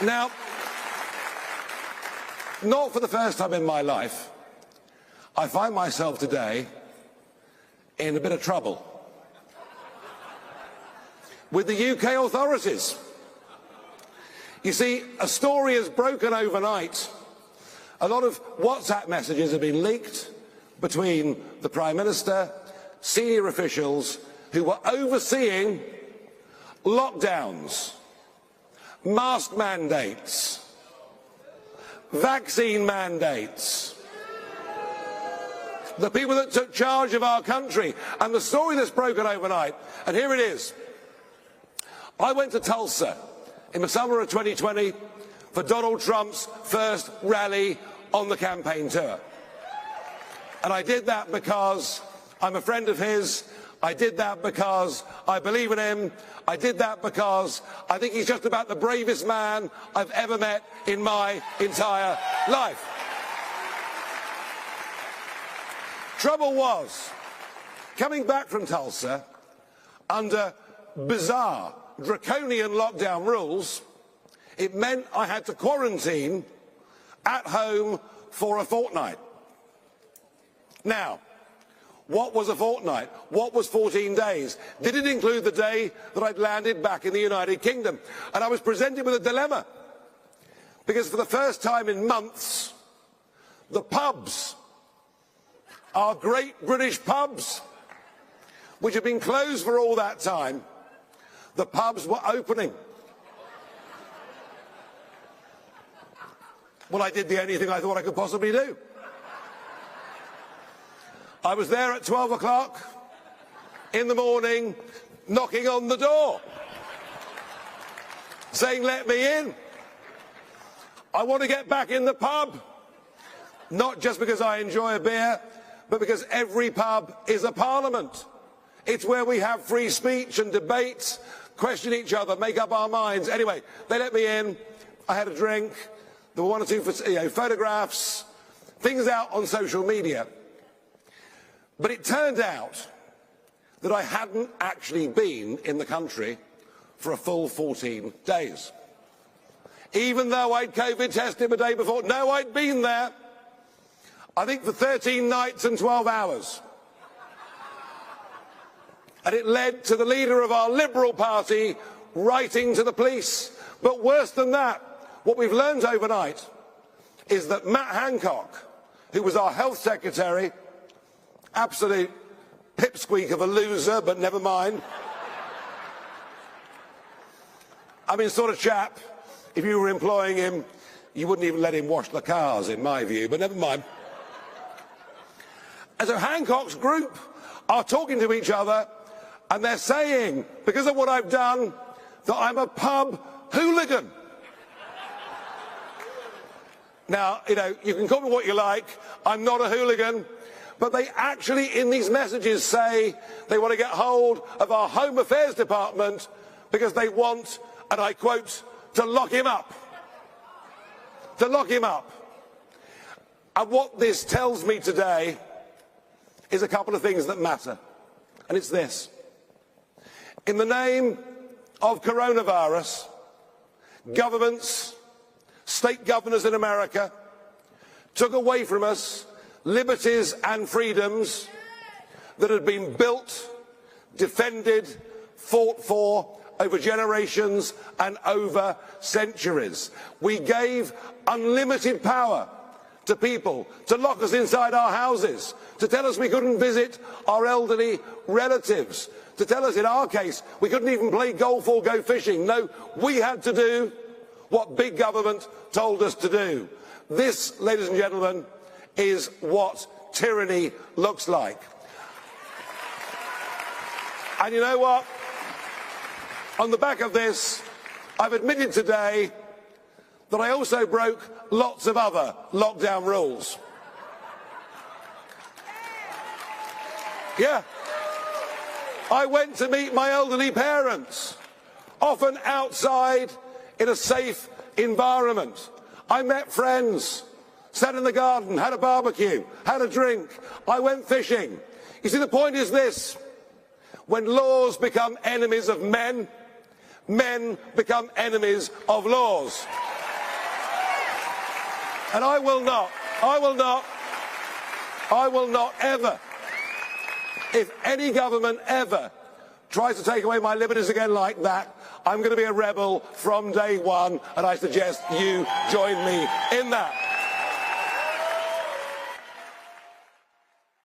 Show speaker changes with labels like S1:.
S1: Now, not for the first time in my life, I find myself today in a bit of trouble with the UK authorities. You see, a story has broken overnight. A lot of WhatsApp messages have been leaked between the Prime Minister, senior officials who were overseeing lockdowns, mask mandates, vaccine mandates, the people that took charge of our country, and the story that's broken overnight. And here it is. I went to Tulsa in the summer of 2020 for Donald Trump's first rally on the campaign tour. And I did that because I'm a friend of his. I did that because I believe in him. I did that because I think he's just about the bravest man I've ever met in my entire life. Trouble was, coming back from Tulsa under bizarre, draconian lockdown rules, it meant I had to quarantine at home for a fortnight. Now, what was a fortnight? What was 14 days? Did it include the day that I'd landed back in the United Kingdom? And I was presented with a dilemma, because for the first time in months, the pubs, our great British pubs, which had been closed for all that time, the pubs were opening. Well, I did the only thing I thought I could possibly do. I was there at 12 o'clock in the morning, knocking on the door, saying, "Let me in. I want to get back in the pub." Not just because I enjoy a beer, but because every pub is a parliament. It's where we have free speech and debate, question each other, make up our minds. Anyway, they let me in. I had a drink. There were one or two photographs, things out on social media. But it turned out that I hadn't actually been in the country for a full 14 days. Even though I'd COVID tested the day before, no, I'd been there, I think, for 13 nights and 12 hours. And it led to the leader of our Liberal Party writing to the police. But worse than that, what we've learned overnight is that Matt Hancock, who was our health secretary, absolute pipsqueak of a loser, but never mind. I mean, sort of chap, if you were employing him, you wouldn't even let him wash the cars, in my view, but never mind. And so Hancock's group are talking to each other, and they're saying, because of what I've done, that I'm a pub hooligan. Now, you know, you can call me what you like, I'm not a hooligan, but they actually, in these messages, say they want to get hold of our Home Affairs Department because they want, and I quote, to lock him up. To lock him up. And what this tells me today is a couple of things that matter. And it's this. In the name of coronavirus, governments, state governors in America took away from us liberties and freedoms that had been built, defended, fought for over generations and over centuries. We gave unlimited power to people to lock us inside our houses, to tell us we couldn't visit our elderly relatives, to tell us, in our case, we couldn't even play golf or go fishing. No, we had to do what big government told us to do. This, ladies and gentlemen, is what tyranny looks like. And you know what? On the back of this, I've admitted today that I also broke lots of other lockdown rules. Yeah. I went to meet my elderly parents, often outside in a safe environment. I met friends, sat in the garden, had a barbecue, had a drink. I went fishing. You see, the point is this: when laws become enemies of men, men become enemies of laws. And I will not ever, if any government ever tries to take away my liberties again like that, I'm going to be a rebel from day one, and I suggest you join me in that.